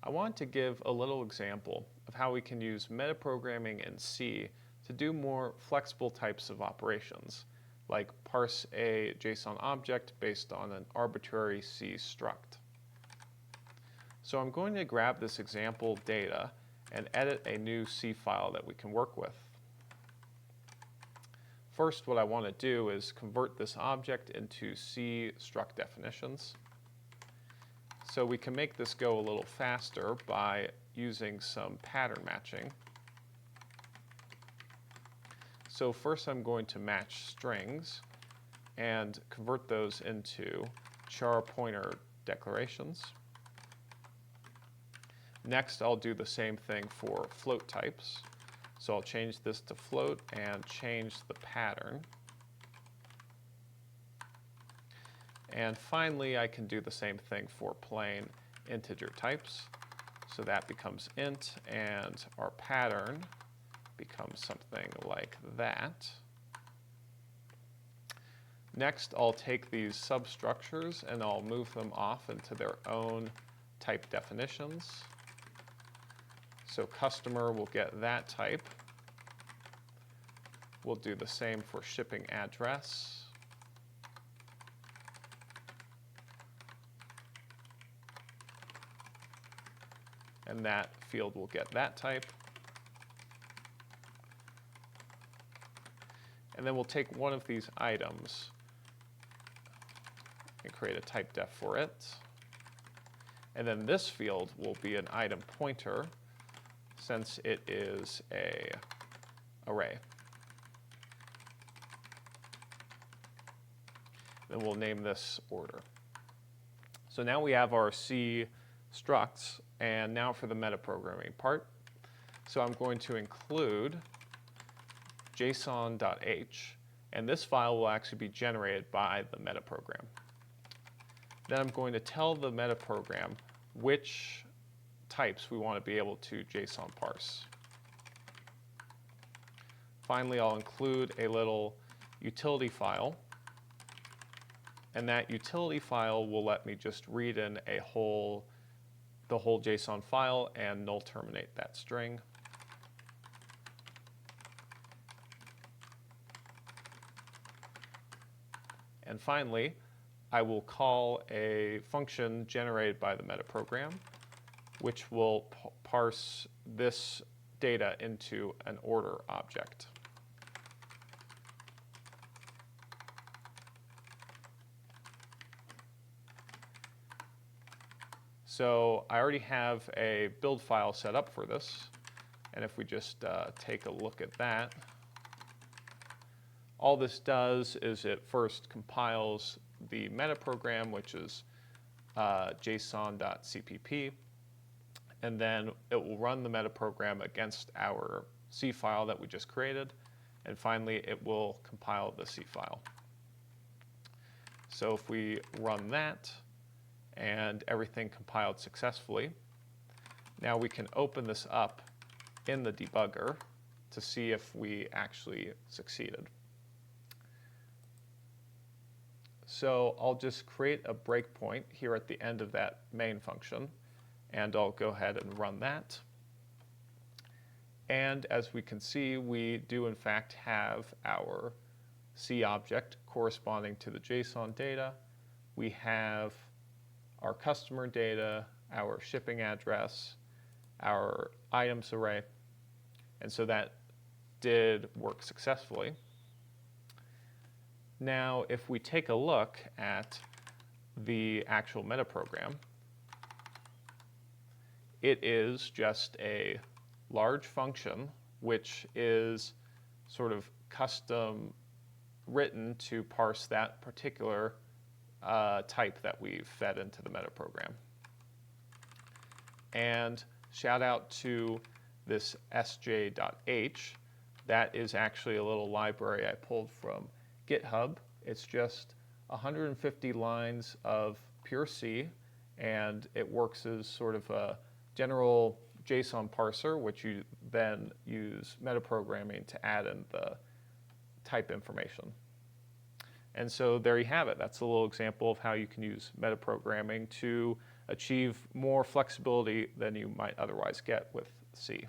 I want to give a little example of how we can use metaprogramming in C to do more flexible types of operations, like parse a JSON object based on an arbitrary C struct. So I'm going to grab this example data and edit a new C file that we can work with. First, what I want to do is convert this object into C struct definitions. So we can make this go a little faster by using some pattern matching. So first I'm going to match strings and convert those into char pointer declarations. Next I'll do the same thing for float types. So I'll change this to float and change the pattern. And finally, I can do the same thing for plain integer types. So that becomes int, and our pattern becomes something like that. Next, I'll take these substructures and I'll move them off into their own type definitions. So customer will get that type. We'll do the same for shipping address. And that field will get that type. And then we'll take one of these items and create a type def for it. And then this field will be an item pointer since it is an array. Then we'll name this order. So now we have our C structs, and now for the metaprogramming part. So I'm going to include JSON.h, and this file will actually be generated by the metaprogram. Then I'm going to tell the metaprogram which types we want to be able to JSON parse. Finally, I'll include a little utility file, and that utility file will let me just read in the whole JSON file and null terminate that string. And finally, I will call a function generated by the metaprogram, which will parse this data into an order object. So I already have a build file set up for this, and if we just take a look at that, all this does is it first compiles the metaprogram, which is json.cpp, and then it will run the metaprogram against our C file that we just created, and finally it will compile the C file. So if we run that, and everything compiled successfully, now we can open this up in the debugger to see if we actually succeeded. So I'll just create a breakpoint here at the end of that main function, and I'll go ahead and run that. And as we can see, we do in fact have our C object corresponding to the JSON data. We have our customer data, our shipping address, our items array, and so that did work successfully. Now, if we take a look at the actual metaprogram, it is just a large function which is sort of custom written to parse that particular type that we've fed into the metaprogram. And shout out to this sj.h. That is actually a little library I pulled from GitHub. It's just 150 lines of pure C, and it works as sort of a general JSON parser, which you then use metaprogramming to add in the type information. And so there you have it. That's a little example of how you can use metaprogramming to achieve more flexibility than you might otherwise get with C.